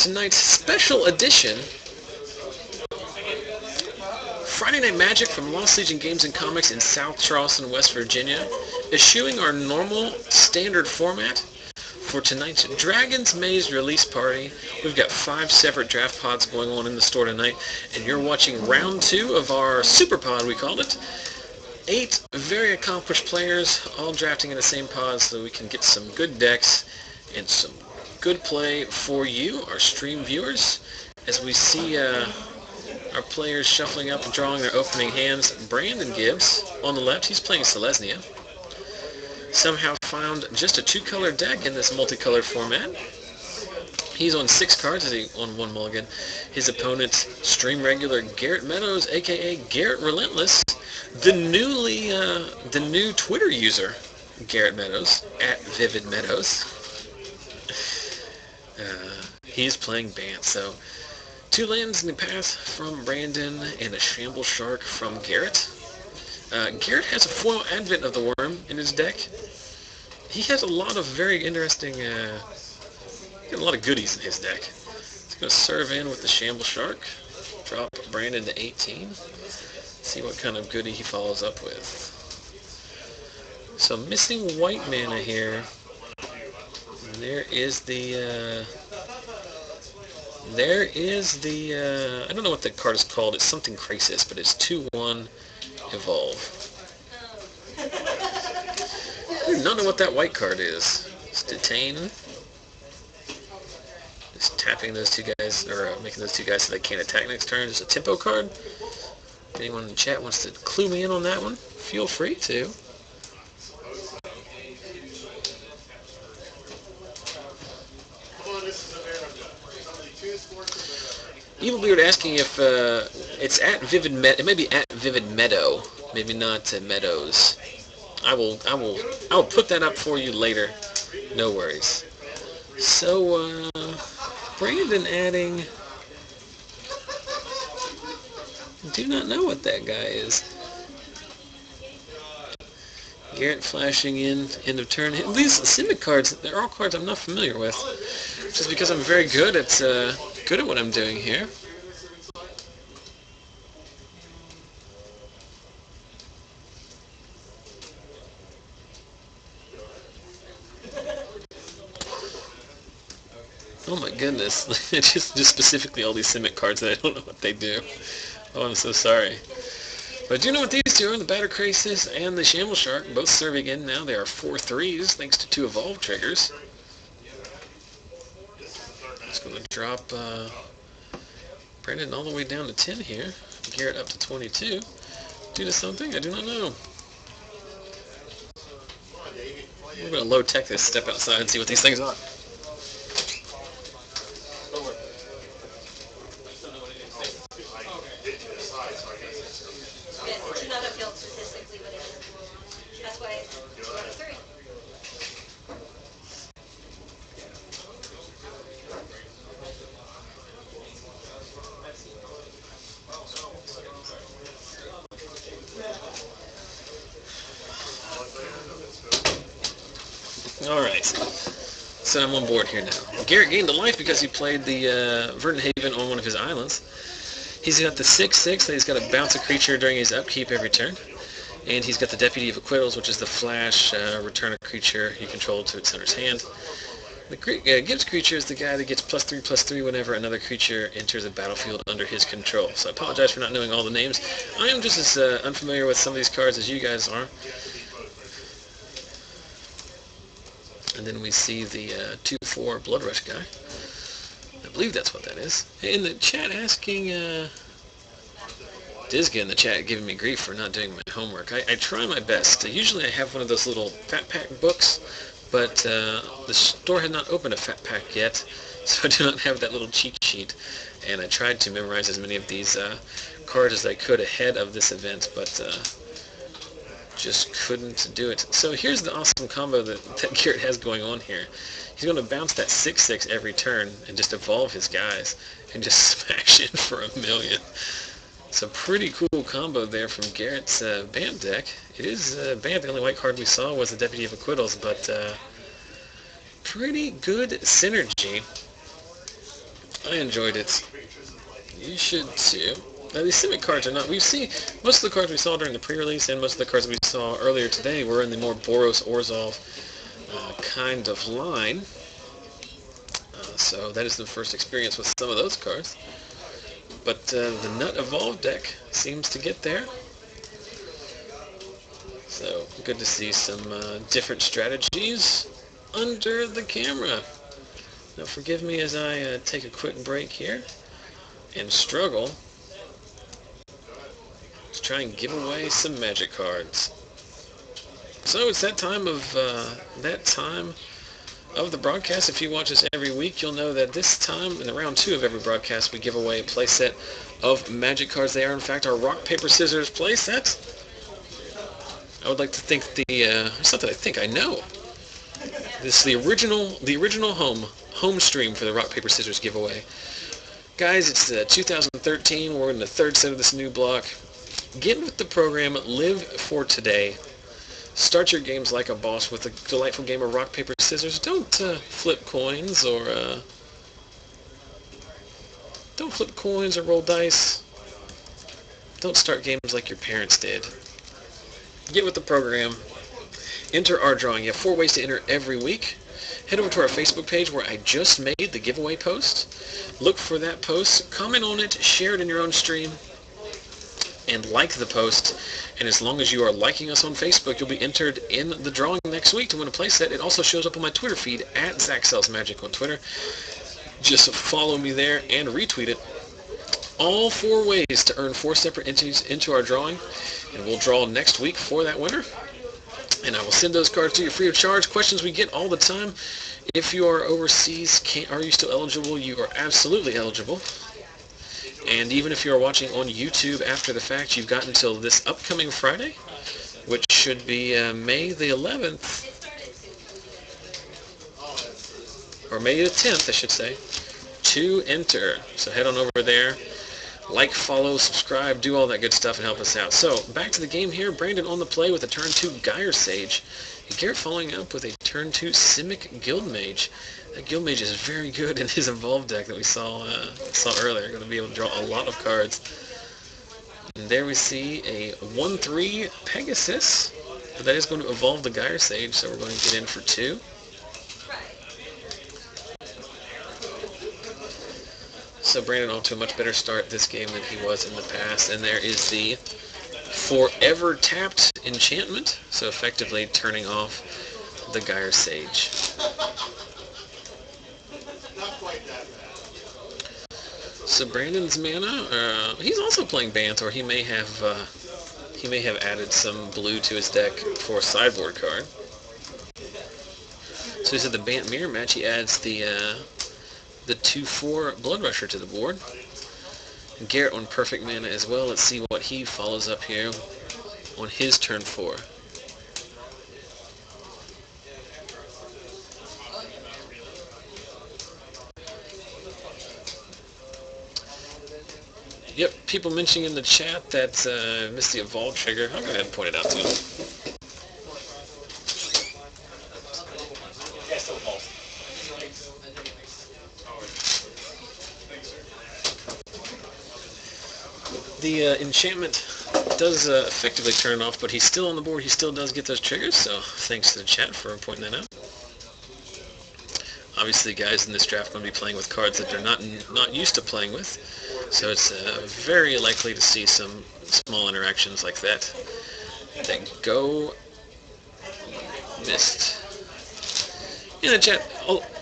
tonight's special edition Friday Night Magic from Lost Legion Games and Comics in South Charleston, West Virginia, eschewing our normal standard format for tonight's Dragon's Maze release party. We've got 5 separate draft pods going on in the store tonight, and you're watching round 2 of our super pod, we called it. 8 very accomplished players all drafting in the same pod so we can get some good decks and some good play for you, our stream viewers, as we see our players shuffling up and drawing their opening hands. Brandon Gibbs on the left, he's playing Selesnya. Somehow found just a 2-color deck in this multicolored format. He's on 6 cards as he on 1 mulligan. His opponent, stream regular Garrett Meadows, aka Garrett Relentless, the new Twitter user, Garrett Meadows, at Vivid Meadows. He's playing Bant, so 2 lands in the path from Brandon and a Shamble Shark from Garrett. Garrett has a foil Advent of the Worm in his deck. He has a lot of very interesting, a lot of goodies in his deck. He's going to serve in with the Shamble Shark, drop Brandon to 18, see what kind of goodie he follows up with. So missing white mana here. And there is the, I don't know what the card is called. It's something Crisis, but it's 2/1 Evolve. I do not know what that white card is. It's Detain. Just tapping those 2 guys, or making those 2 guys so they can't attack next turn. It's a tempo card. If anyone in the chat wants to clue me in on that one, feel free to. Evilbeard asking if it's at Vivid it may be at Vivid Meadow, maybe not Meadows. I will put that up for you later. No worries. So Brandon adding, do not know what that guy is. Garrett flashing in, end of turn. These Simic cards, they're all cards I'm not familiar with, just because I'm very good at what I'm doing here. Oh my goodness, just specifically all these Simic cards that I don't know what they do. Oh, I'm so sorry. But I do know what these 2 are, the Batter Crisis and the Shamble Shark, both serving in now. They are 4/3s, thanks to 2 Evolve triggers. Just going to drop Brandon all the way down to 10 here. Garrett up to 22. Due to something? I do not know. We're going to low-tech this, step outside and see what these things are. Alright, so I'm on board here now. Garrett gained a life because he played the Verdant Haven on one of his islands. He's got the 6/6 that he's got to bounce a creature during his upkeep every turn. And he's got the Deputy of Acquittals, which is the flash, return a creature you control to its owner's hand. The Gibbs creature is the guy that gets +3/+3 whenever another creature enters a battlefield under his control. So I apologize for not knowing all the names. I am just as unfamiliar with some of these cards as you guys are. And then we see the 2/4 Blood Rush guy. I believe that's what that is. In the chat asking, Dizga in the chat giving me grief for not doing my homework. I try my best. Usually I have one of those little Fat Pack books, but the store had not opened a Fat Pack yet, so I do not have that little cheat sheet. And I tried to memorize as many of these cards as I could ahead of this event, but just couldn't do it. So here's the awesome combo that Garrett has going on here. He's going to bounce that 6/6 every turn and just evolve his guys and just smash in for $1 million. It's a pretty cool combo there from Garrett's Bant deck. It is Bant, the only white card we saw was the Deputy of Acquittals, but pretty good synergy. I enjoyed it. You should too. Now these Simic cards are not. We see most of the cards we saw during the pre-release and most of the cards we saw earlier today were in the more Boros Orzhov kind of line. So that is the first experience with some of those cards. But the Nut Evolve deck seems to get there. So good to see some different strategies under the camera. Now forgive me as I take a quick break here and struggle to try and give away some Magic cards. So it's that time of the broadcast. If you watch us every week, you'll know that this time, in the round 2 of every broadcast, we give away a playset of Magic cards. They are, in fact, our rock, paper, scissors playset. I would like to think it's not that I think, I know. This is the original home stream for the rock, paper, scissors giveaway. Guys, it's 2013. We're in the 3rd set of this new block. Get with the program. Live for today. Start your games like a boss with a delightful game of rock, paper, scissors. Don't flip coins or roll dice. Don't start games like your parents did. Get with the program. Enter our drawing. You have 4 ways to enter every week. Head over to our Facebook page where I just made the giveaway post. Look for that post. Comment on it. Share it in your own stream. And like the post. And as long as you are liking us on Facebook, you'll be entered in the drawing next week to win a playset. It also shows up on my Twitter feed at ZachSellsMagic on Twitter. Just follow me there and retweet it. All 4 ways to earn 4 separate entries into our drawing. And we'll draw next week for that winner. And I will send those cards to you free of charge. Questions we get all the time. If you are overseas, are you still eligible? You are absolutely eligible. And even if you are watching on YouTube after the fact, you've got until this upcoming Friday, which should be May the 11th, or May the 10th, I should say, to enter. So head on over there, like, follow, subscribe, do all that good stuff and help us out. So back to the game here. Brandon on the play with a turn 2 Gyre Sage. And Garrett following up with a turn 2 Simic Guildmage. That Guildmage is very good in his Evolve deck that we saw earlier. Going to be able to draw a lot of cards. And there we see a 1/3 Pegasus. But that is going to evolve the Gyre Sage, so we're going to get in for 2. So Brandon off to a much better start this game than he was in the past. And there is the Forever Tapped Enchantment. So effectively turning off the Gyre Sage. So Brandon's mana, he's also playing Bant, or he may have added some blue to his deck for a sideboard card. So he's at the Bant mirror match. He adds the 2/4 Blood Rusher to the board. And Garrett on perfect mana as well. Let's see what he follows up here on his turn 4. Yep, people mentioning in the chat that missed the Evolve trigger. I'll go ahead and point it out to them. The enchantment does effectively turn off, but he's still on the board. He still does get those triggers, so thanks to the chat for pointing that out. Obviously, guys in this draft are going to be playing with cards that they're not used to playing with, so it's very likely to see some small interactions like that that go missed. In the chat,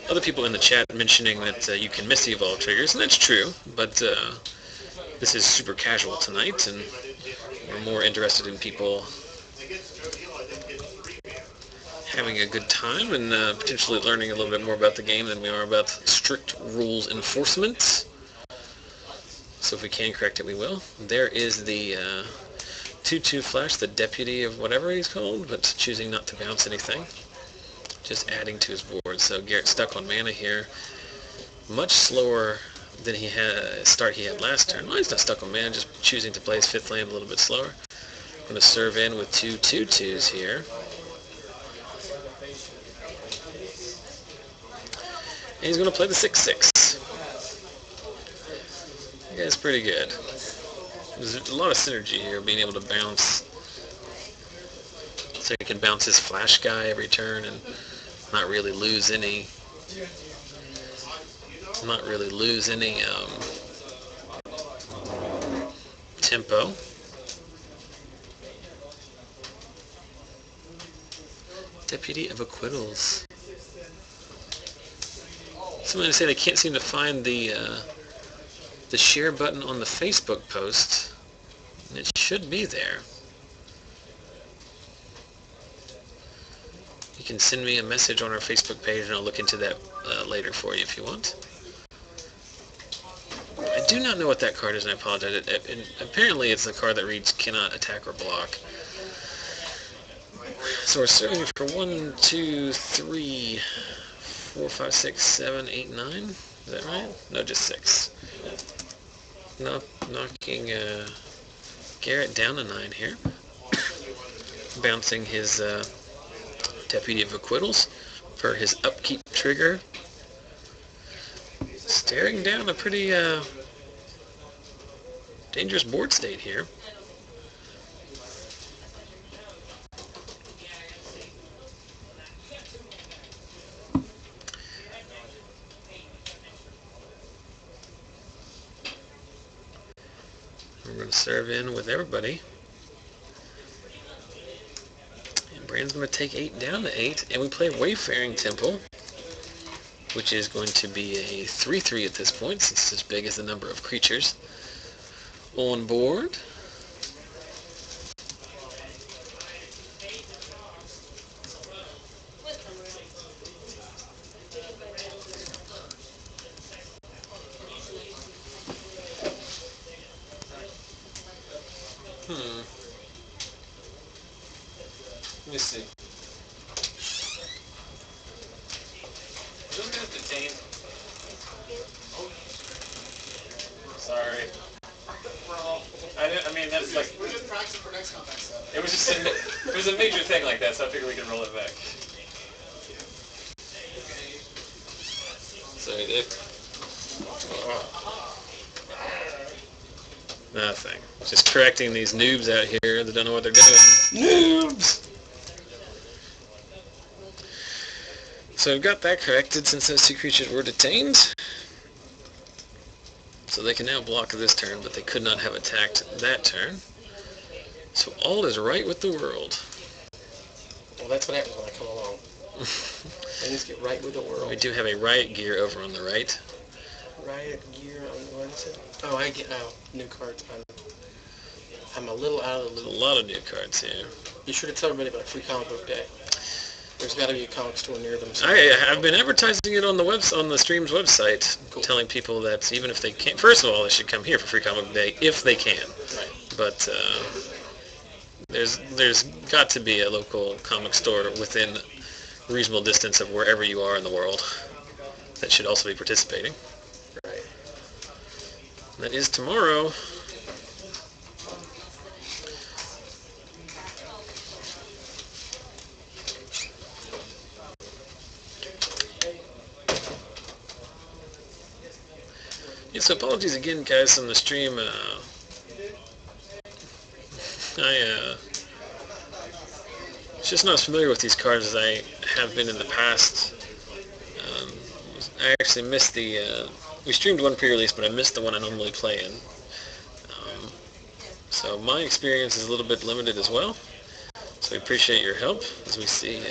other people in the chat mentioning that you can miss the Evolve triggers, and that's true, but this is super casual tonight, and we're more interested in people having a good time and potentially learning a little bit more about the game than we are about strict rules enforcement. So if we can correct it, we will. There is the 2/2 Flash, the deputy of whatever he's called, but choosing not to bounce anything. Just adding to his board. So Garrett stuck on mana here. Much slower than he had last turn. Well, he's not stuck on mana, just choosing to play his 5th land a little bit slower. I'm going to serve in with 2 2/2s here. And he's going to play the 6/6. guy's pretty good. There's a lot of synergy here, being able to bounce. So he can bounce his flash guy every turn and not really lose any. Tempo. Deputy of Acquittals. Somebody say they can't seem to find the share button on the Facebook post. It should be there. You can send me a message on our Facebook page and I'll look into that later for you if you want. I do not know what that card is, and I apologize. Apparently it's a card that reads cannot attack or block. So we're serving for 1, 2, 3, 4, 5, 6, 7, 8, 9. Is that right? No, just 6. Knocking Garrett down to 9 here. Bouncing his Deputy of Acquittals for his upkeep trigger. Staring down a pretty dangerous board state here. We're going to serve in with everybody. And Brand's going to take 8 down to 8. And we play Wayfaring Temple, which is going to be a 3/3 at this point, since it's as big as the number of creatures on board. Let me see. Just get detained. Sorry. I mean, that's like... We're just practicing for next contact stuff. It was just it was a major thing like that, so I figured we could roll it back. So nothing. Just correcting these noobs out here that don't know what they're doing. Noobs! So we've got that corrected since those 2 creatures were detained. So they can now block this turn, but they could not have attacked that turn. So all is right with the world. Well, that's what happens when I come along. Things get right with the world. We do have a riot gear over on the right. Riot gear on one side. Oh, I get new cards. I'm a little out of the There's loop. a lot of new cards here. Be sure to tell everybody about Free Comic Book Day. There's got to be a comic store near them. I've been advertising it on the stream's website, Cool. telling people that even if they can't, first of all, they should come here for Free Comic Book Day if they can. Right. But there's got to be a local comic store within reasonable distance of wherever you are in the world that should also be participating. Right. That is tomorrow. Yeah, so apologies again, guys, on the stream. I just not as familiar with these cards as I have been in the past. I actually missed the... we streamed one pre-release, but I missed the one I normally play in. So my experience is a little bit limited as well. So we appreciate your help as we see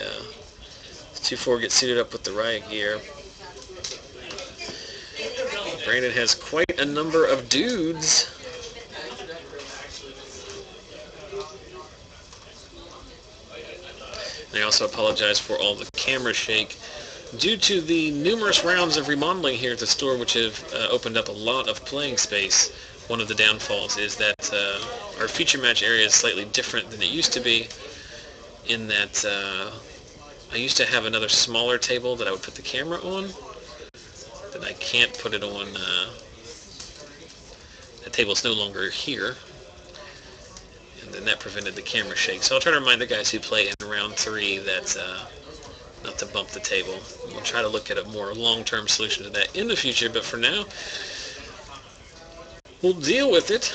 2-4 get suited up with the riot gear. Brandon has quite a number of dudes. And I also apologize for all the camera shake due to the numerous rounds of remodeling here at the store, which have opened up a lot of playing space. One of the downfalls is that our feature match area is slightly different than it used to be, in that I used to have another smaller table that I would put the camera on. That I can't put it on. The table's no longer here, and then that prevented the camera shake. So I'll try to remind the guys who play in round 3 that not to bump the table. We'll try to look at a more long-term solution to that in the future, but for now, We'll deal with it.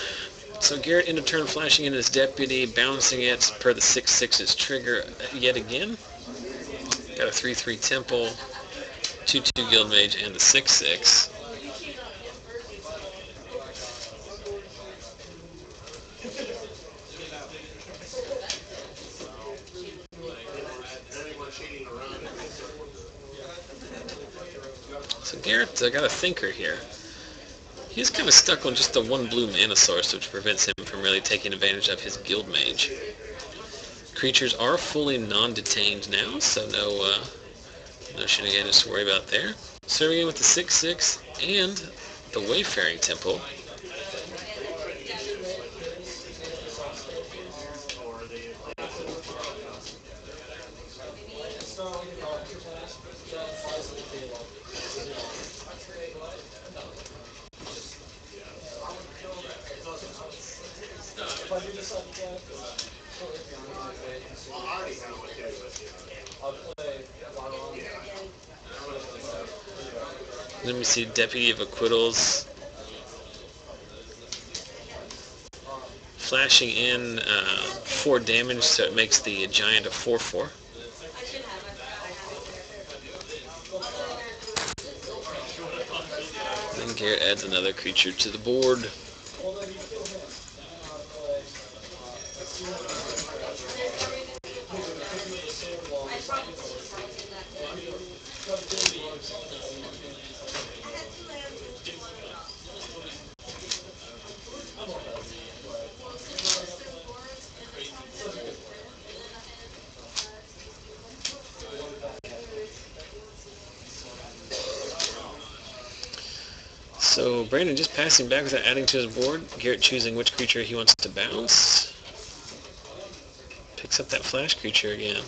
So Garrett end of turn flashing in his deputy, bouncing it per the 6/6's trigger yet again. Got a 3/3 temple, 2/2 guild mage, and the 6/6. So Garrett got a thinker here. He's kind of stuck on just the one blue mana source, which prevents him from really taking advantage of his guild mage. Creatures are fully non-detained now, so no shenanigans to worry about there. Serving in with the 6/6 and the Wayfaring Temple. Let me see, Deputy of Acquittals. Flashing in 4 damage, so it makes the giant a 4/4. Then Garrett adds another creature to the board. So Brandon just passing back without adding to his board. Garrett choosing which creature he wants to bounce. Picks up that flash creature again.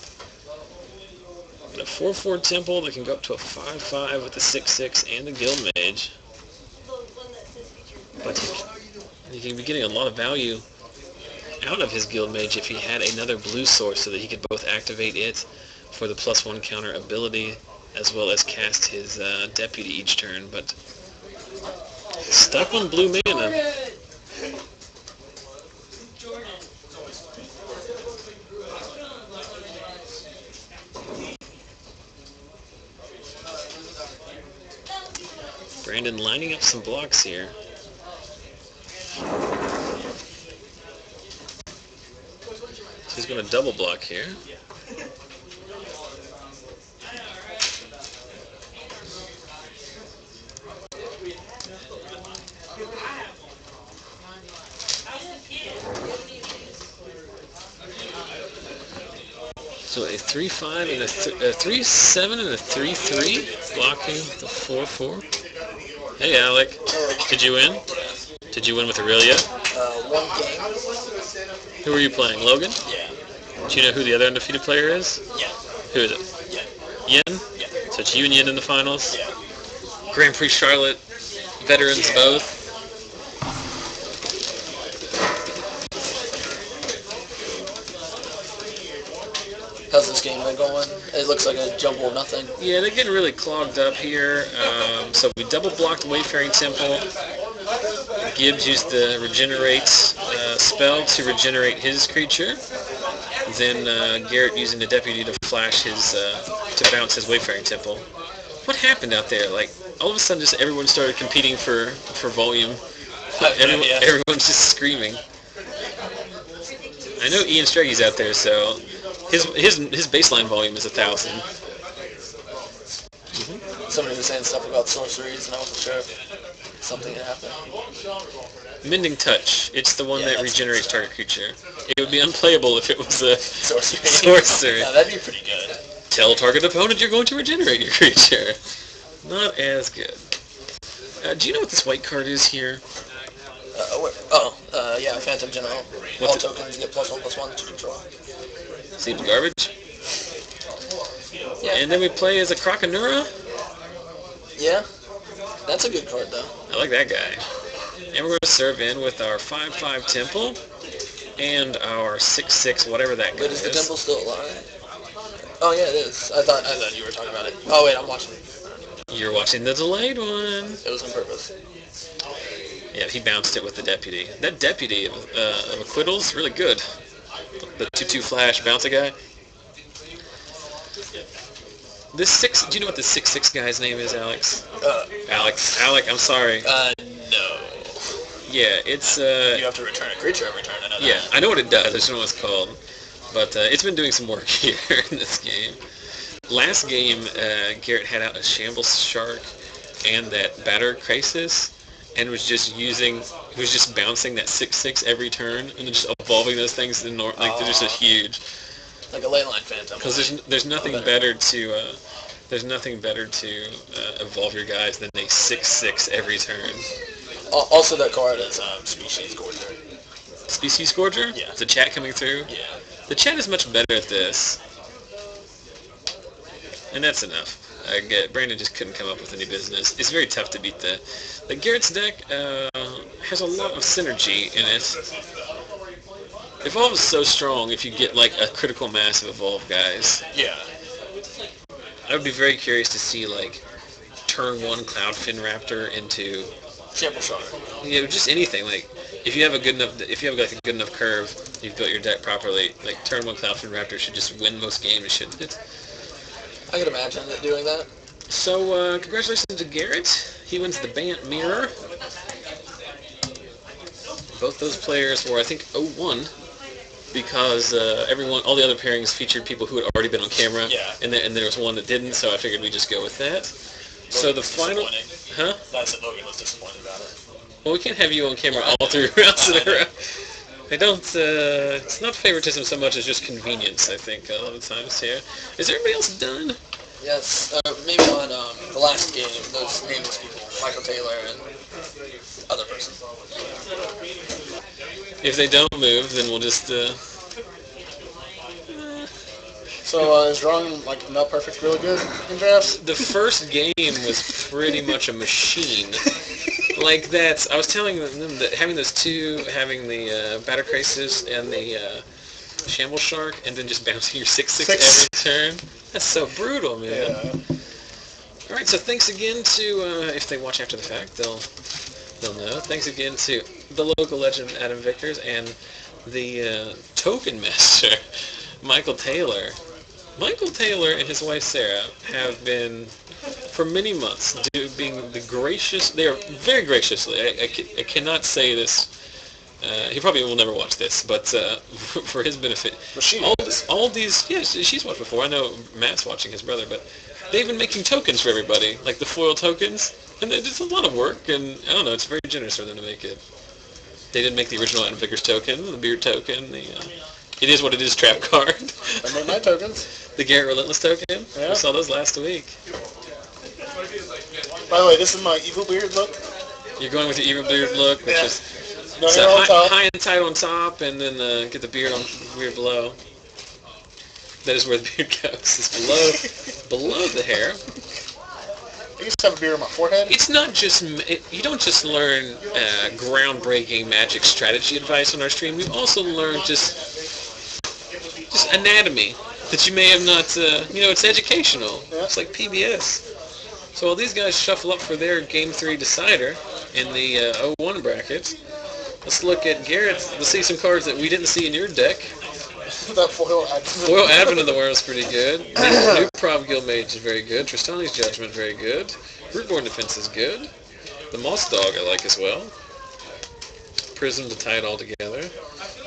And a 4/4 temple that can go up to a 5/5 with the 6/6 and the guild mage. But he can be getting a lot of value out of his guild mage if he had another blue source so that he could both activate it for the +1 counter ability as well as cast his deputy each turn. But stuck on blue mana. Brandon lining up some blocks here. So he's going to double block here. So a 3/5 and a 3/7 and a 3/3 blocking the 4/4. Hey Alec, did you win? Did you win with Aurelia? One game. Who are you playing? Logan? Yeah. Do you know who the other undefeated player is? Yeah. Who is it? Yeah. Yin? Yeah. So it's you and Yin in the finals? Yeah. Grand Prix Charlotte, veterans both. How's this game been going? It looks like a jumble of nothing. Yeah, they're getting really clogged up here. So we double blocked the Wayfaring Temple. Gibbs used the regenerate spell to regenerate his creature. Then Garrett using the deputy to flash his to bounce his Wayfaring Temple. What happened out there? Like all of a sudden, just everyone started competing for volume. Everyone's just screaming. I know Ian Straggy's out there, so his baseline volume is 1,000. Somebody was saying stuff about sorceries, and I wasn't sure if something had happened. Mending Touch. It's the one that regenerates target creature. It would be unplayable if it was a sorcery. Yeah, that'd be pretty good. Tell target opponent you're going to regenerate your creature. Not as good. Do you know what this white card is here? Yeah, Phantom General. All tokens get +1/+1 to control. Seems garbage. Yeah. And then we play as a Krakenura. Yeah. That's a good card, though. I like that guy. And we're going to serve in with our 5/5 Temple and our 6/6, whatever that guy is. Wait, is the Temple still alive? Oh, yeah, it is. I thought you were talking about it. Oh, wait, I'm watching. You're watching the delayed one. It was on purpose. Yeah, he bounced it with the deputy. That deputy of acquittals, really good. The 2-2 flash bouncer guy. This 6, do you know what the 6-6 guy's name is, Alex? Alec, I'm sorry. No. Yeah, it's, You have to return a creature every turn, I know that. Yeah, I know what it does, I just don't know what it's called. But it's been doing some work here in this game. Last game, Garrett had out a Shambles Shark and that Batter Crisis, and was just bouncing that 6-6 every turn, and just evolving those things to they're just a huge. Like a leyline phantom. Because there's nothing better to evolve your guys than a 6-6 every turn. Also, that card is Species Scourger. Species Scourger? Yeah. The chat coming through? Yeah. The chat is much better at this. And that's enough. Brandon just couldn't come up with any business. It's very tough to beat the Garrett's deck has a lot of synergy in it. Evolve is so strong if you get like a critical mass of Evolve guys. Yeah. I would be very curious to see like turn 1 Cloudfin Raptor into Shamble Shark. Yeah, just anything. Like if you have a good enough curve, you've built your deck properly. Like turn 1 Cloudfin Raptor should just win most games, shouldn't it? I could imagine it doing that. So congratulations to Garrett. He wins the Bant Mirror. Both those players were, I think, 0-1 because all the other pairings featured people who had already been on camera. Yeah. And there was one that didn't, so I figured we'd just go with that. So the final, huh? That's it. Logan was disappointed about it. Well, we can't have you on camera all 3 rounds in a row. I don't. It's not favoritism so much as just convenience. I think a lot of times here. Is everybody else done? Yes, maybe on the last game, those nameless people, Michael Taylor and other person. If they don't move, then we'll just. So is drawing like not perfect really good in drafts? The first game was pretty much a machine. Like that, I was telling them that having those two, having the Batter Crisis and the Shamble Shark, and then just bouncing your 6-6 every turn, that's so brutal, man. Yeah. All right, so thanks again to, if they watch after the fact, they'll know. Thanks again to the local legend Adam Vickers and the Token Master, Michael Taylor. Michael Taylor and his wife Sarah have been, for many months, being the gracious. They are very graciously. I cannot say this. He probably will never watch this, but for his benefit, all these. Yes, she's watched before. I know Matt's watching, his brother, but they've been making tokens for everybody, like the foil tokens, and it's a lot of work. And I don't know. It's very generous for them to make it. They didn't make the original Adam Vickers token, the beard token, It is what it is trap card. I made my tokens. The Garrett Relentless token? Yeah. We saw those last week. By the way, this is my evil beard look. You're going with your evil beard look, which is No so hair on top. high and tight on top, and then get the beard on weird below. That is where the beard goes. It's below the hair. I used to have a beard on my forehead. It's not just you don't just learn groundbreaking magic strategy advice on our stream. You also learn just anatomy that you may have not. It's educational. Yeah. It's like PBS. So while these guys shuffle up for their Game 3 decider in the 0-1 bracket, let's look at Garrett's. Let's see some cards that we didn't see in your deck. That foil advent. Foil Advent of the World is pretty good. New Prov Guildmage is very good. Tristani's Judgment very good. Rootborn Defense is good. The Moss Dog I like as well. Prism to tie it all together.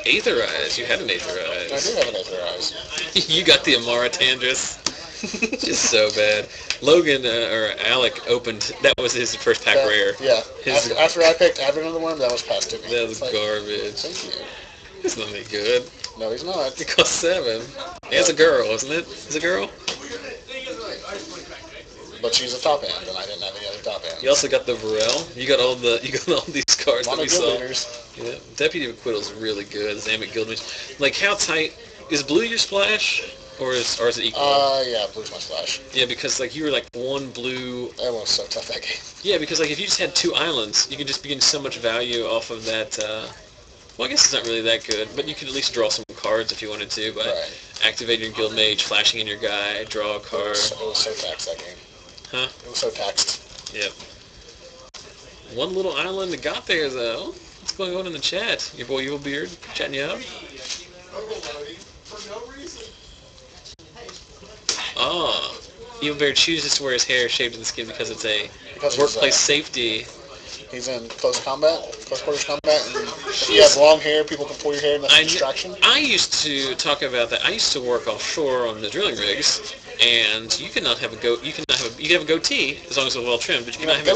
Aether Eyes. You had an Aether Eyes. I do have an Aether Eyes. You got the Amara Tandris. Just so bad. Logan or Alec opened. That was his first pack rare. Yeah. After I picked Advent of the Worm, that was passed to me. That was garbage. Thank you. It's not any good. No, he's not. It cost 7. It's a girl, isn't it? It's a girl. But she's a top end, and I didn't have any other top ends. You also got the Varel. You got all these cards that we saw. Leaders. Yeah. Deputy of Acquittal is really good. Zamek Guildmage. Like how tight is blue your splash, or is it equal? Yeah, blue's my splash. Yeah, because like you were like one blue. That was so tough that game. Yeah, because like if you just had 2 islands, you could just begin so much value off of that. Well, I guess it's not really that good, but you could at least draw some cards if you wanted to by activating your Guild Mage, flashing in your guy, draw a card. It was so taxed that game. Huh? It was so taxed. Yep. One little island that got there, though. What's going on in the chat? Your boy Evil Beard chatting you up? Oh. Evil Beard chooses to wear his hair shaved in the skin because it's a workplace safety. He's in close quarters combat, and if you have long hair, people can pull your hair, and that's a distraction. I used to talk about that. I used to work offshore on the drilling rigs, and you cannot have a you can have a goatee as long as it's well trimmed, but you cannot have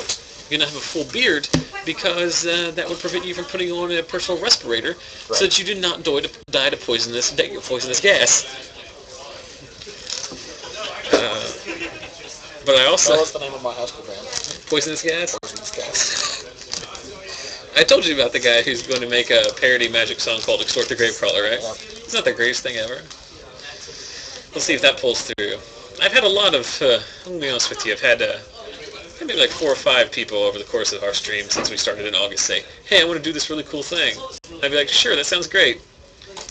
a full beard because that would prevent you from putting on a personal respirator, so that you do not die to poisonous gas. But I also... That was the name of my high school band. Poisonous Gas? Poisonous Gas. I told you about the guy who's going to make a parody Magic song called Extort the Gravecrawler, right? Yeah. It's not the greatest thing ever. We'll see if that pulls through. I've had a lot of... I'm going to be honest with you. I've had maybe like 4 or 5 people over the course of our stream since we started in August say, hey, I want to do this really cool thing. I'd be like, sure, that sounds great.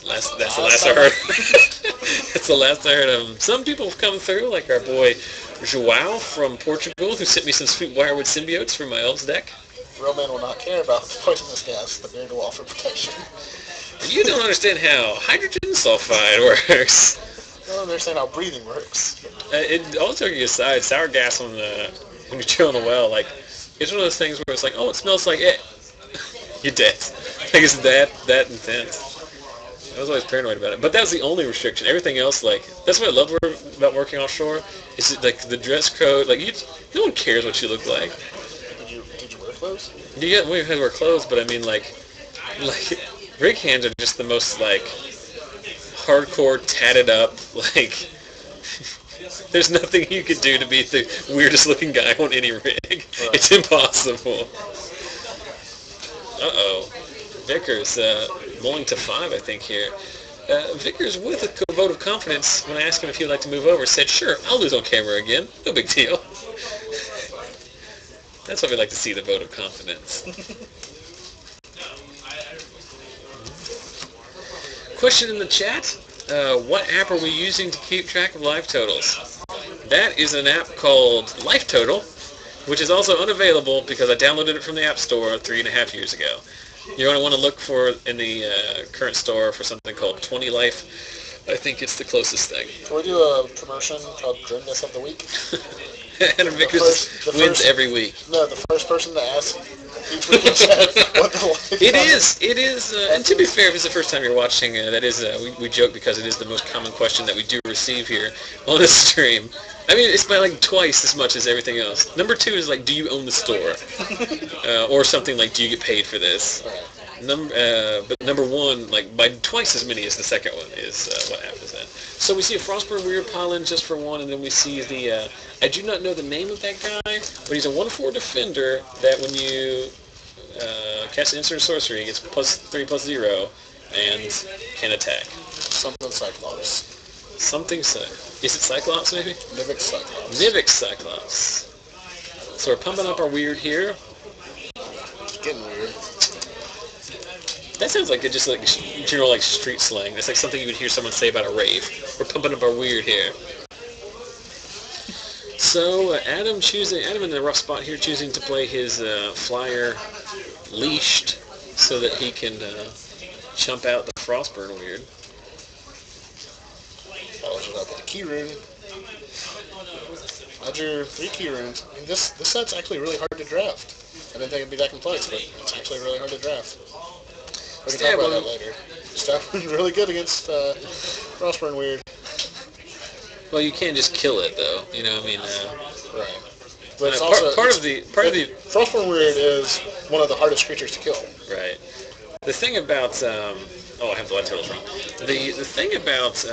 That's the last I heard. That's the last I heard of him. Some people have come through, like our boy João from Portugal, who sent me some sweet wirewood symbiotes for my elves deck. Real men will not care about the poisonous gas, but they're to offer protection. You don't understand how hydrogen sulfide works. I don't understand how breathing works. All joking aside, sour gas when you're chilling a well, like, it's one of those things where it's like, oh, it smells like it. You're dead. Like, it's that intense. I was always paranoid about it. But that was the only restriction. Everything else, like, that's what I love about working offshore, is like the dress code. Like, no one cares what you look like. Did you wear clothes? Yeah, we had to wear clothes, but I mean, like rig hands are just the most, like, hardcore, tatted up, like, there's nothing you could do to be the weirdest looking guy on any rig. Right. It's impossible. Uh-oh. Vickers, mulling to 5, I think, here. Vickers, with a vote of confidence, when I asked him if he'd like to move over, said, sure, I'll lose on camera again. No big deal. That's why we like to see, the vote of confidence. Question in the chat, what app are we using to keep track of life totals? That is an app called Life Total, which is also unavailable because I downloaded it from the App Store 3.5 years ago. You're going to want to look for in the current store for something called 20 Life. I think it's the closest thing. Can we do a promotion called Grimness of the Week? Adam Vickers wins every week. No, the first person to ask each week in chat what the life It is, and to be fair, if it's the first time you're watching, that is, we joke because it is the most common question that we do receive here on the stream. I mean, it's by like twice as much as everything else. Number 2 is like, do you own the store? Or something like, do you get paid for this? But number 1, like by twice as many as the second one is what app is that? So we see a Frostburn Weird Pollen just for 1, and then we see the, I do not know the name of that guy, but he's a 1/4 defender that when you cast an instant sorcery, he gets +3/+0 and can attack. Something Cyclops. Is it Cyclops, maybe? Nivix Cyclops. So we're pumping up our weird here. It's getting weird. That sounds like just like general like street slang. That's like something you would hear someone say about a rave. We're pumping up our weird here. So Adam in the rough spot here, choosing to play his flyer leashed so that he can chump out the Frostburn Weird. Up with the key rune. I drew 3 key runes. I mean, this set's actually really hard to draft. I didn't think it'd be that complex, but it's actually really hard to draft. We can talk about that later. Stuff really good against Frostburn Weird. Well, you can't just kill it though. You know, I mean. Right. But it's part of the Frostburn Weird is one of the hardest creatures to kill. Right. The thing about I have the life totals wrong. The thing about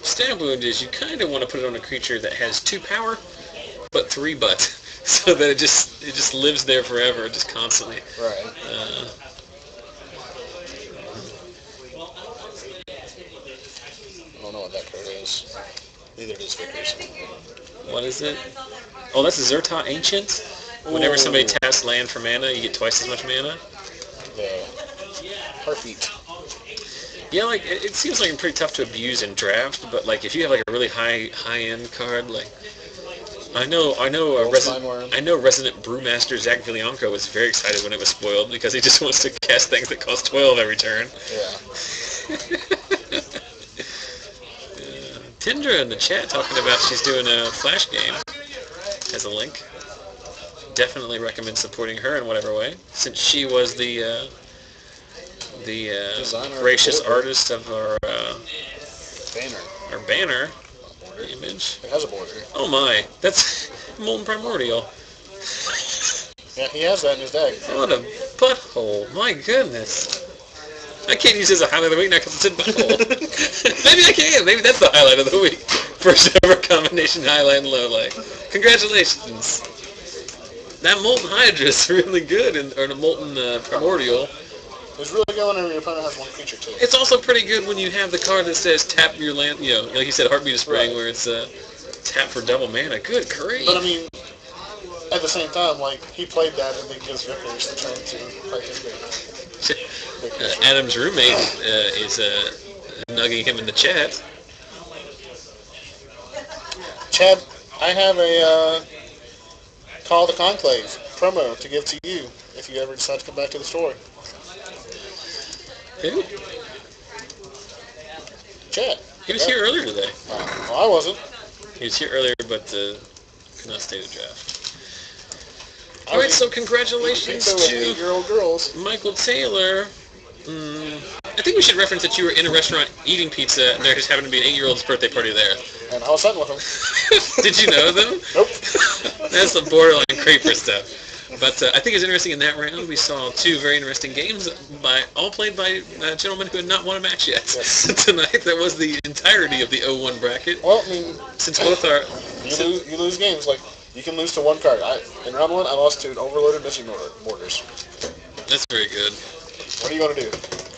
Stab Wound is you kind of want to put it on a creature that has 2 power, but 3 butt, so that it just lives there forever, just constantly. Right. I don't know what that card is. Neither does Vickers. What is it? Oh, that's a Zertot Ancient. Whenever somebody taps land for mana, you get twice as much mana. The Heartbeat. Yeah, like it seems like it's pretty tough to abuse in draft, but like if you have like a really high end card, like I know. Steinworm. I know. Resident Brewmaster Zach Villianco was very excited when it was spoiled because he just wants to cast things that cost 12 every turn. Yeah. Tindra in the chat talking about she's doing a Flash game. Has a link. Definitely recommend supporting her in whatever way, since she was the gracious artist of our banner image. It has a border. Oh my, that's Molten Primordial. Yeah, he has that in his deck. What a butthole! My goodness. I can't use it as a highlight of the week now because it's in butthole. Maybe I can. Maybe that's the highlight of the week. First ever combination highlight and low light. Congratulations. That Molten Hydra is really good, or the Molten Primordial. It's really good whenever your opponent has one creature too. It's also pretty good when you have the card that says tap your land, like you said, Heartbeat of Spring, where it's tap for double mana. Good grief. But I mean, at the same time, like, he played that and then gives Vickers the turn to play his game. Adam's roommate is nugging him in the chat. Chad, I have a Call the Conclave promo to give to you if you ever decide to come back to the store. Who? Chad. He was here earlier today. Well, I wasn't. He was here earlier, but could not stay to draft. All right, so congratulations to 8-year-old girls. Michael Taylor. I think we should reference that you were in a restaurant eating pizza, and there just happened to be an 8-year-old's birthday party there. And I was sitting with them. Did you know them? Nope. That's the borderline creeper stuff. But I think it's interesting in that round we saw two very interesting games, all played by gentlemen who had not won a match yet. Yes. Tonight, that was the entirety of the 0-1 bracket. Well, I mean, since both are... You lose games. Like, you can lose to one card. In round 1, I lost to an overloaded Missing Mortars. That's very good. What are you going to do?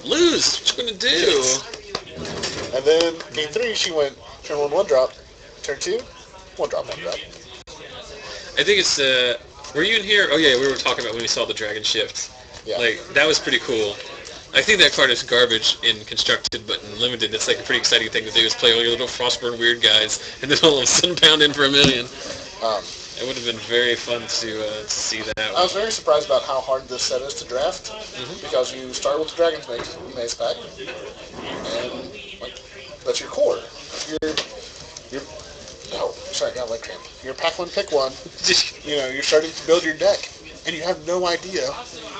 Lose. What you going to do? And then, game 3, she went turn 1, 1 drop. Turn 2, 1 drop, 1 drop. I think it's... were you in here? Oh yeah, we were talking about when we saw the Dragon Shift. Yeah. Like, that was pretty cool. I think that card is garbage in Constructed, but in Limited, it's like a pretty exciting thing to do, is play all your little Frostburn weird guys, and then all of a sudden pound in for $1 million. It would have been very fun to see that. I was very surprised about how hard this set is to draft, because you start with the Dragon's Maze pack, and like, that's your core. Your pack 1, pick 1. You're starting to build your deck, and you have no idea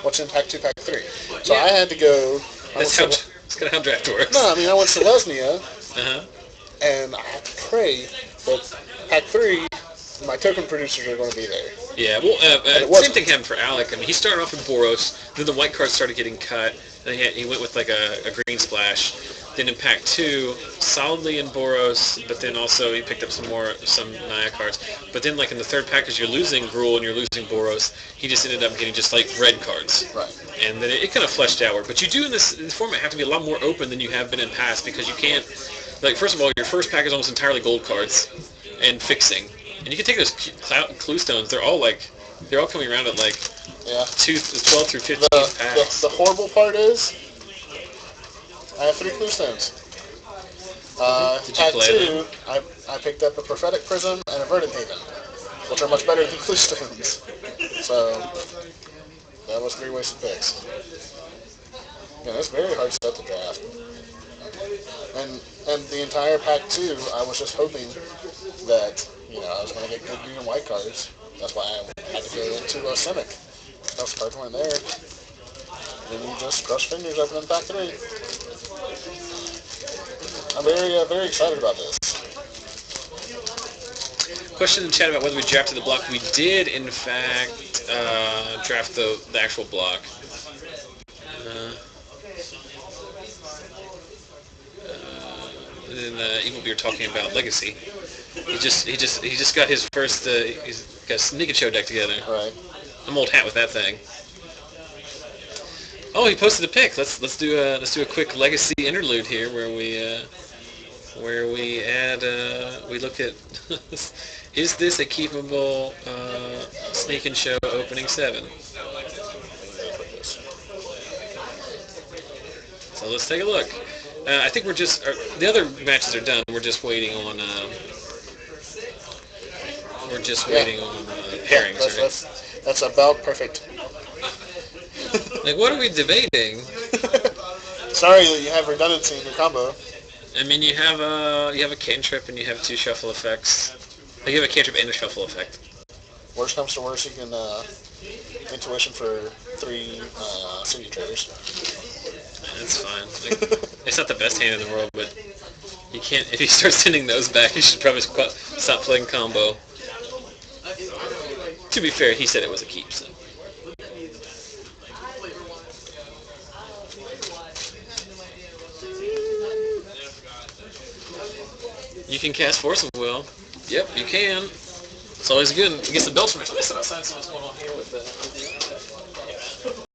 what's in pack 2, pack 3. So I had to go. That's kind of how draft works. No, I mean I went to Lesnia, Uh-huh. and I have to pray that pack 3. My token producers are going to be there. Yeah, well, same thing happened for Alec. I mean, he started off with Boros, then the white cards started getting cut, and he went with like a green splash. Then in pack 2, solidly in Boros, but then also he picked up some Naya cards. But then like in the third pack, because you're losing Gruul and you're losing Boros, he just ended up getting just like red cards. Right. And then it kind of fleshed outward. But you do in this format have to be a lot more open than you have been in past, because you can't, like, first of all, your first pack is almost entirely gold cards and fixing. And you can take those clue stones. They're all coming around at like 12 through 15 packs. The horrible part is I have 3 clue stones. Pack 2, I picked up a Prophetic Prism and a Verdant Haven, which are much better than clue stones. So that was 3 wasted picks. Yeah, it's very hard set to draft. And the entire pack 2, I was just hoping that I was going to get good green and white cards. That's why I had to go into a Simic. Those cards weren't there. And you just crush fingers opening pack 3. I'm very excited about this. Question in the chat about whether we drafted the block. We did, in fact, draft the actual block. And then Evil Beer talking about Legacy. He just got his first. He's got a Sneak and Show deck together. Right. I'm old hat with that thing. Oh, he posted a pic. Let's do a quick Legacy interlude here where we add we look at is this a keepable Sneak and Show opening 7? So let's take a look. I think the other matches are done. We're just waiting on We're just waiting on pairings, right? That's about perfect. Like, what are we debating? Sorry that you have redundancy in your combo. I mean, you have a cantrip and you have 2 shuffle effects. Like, you have a cantrip and a shuffle effect. Worst comes to worst, you can intuition for 3 city traders. That's fine. Like, it's not the best hand in the world, but you can't. If you start sending those back, you should probably stop playing combo. To be fair, he said it was a keep, so. You can cast Force of Will. Yep, you can. It's always good. It gets the belts from it. Let me sit outside and see what's going on here with the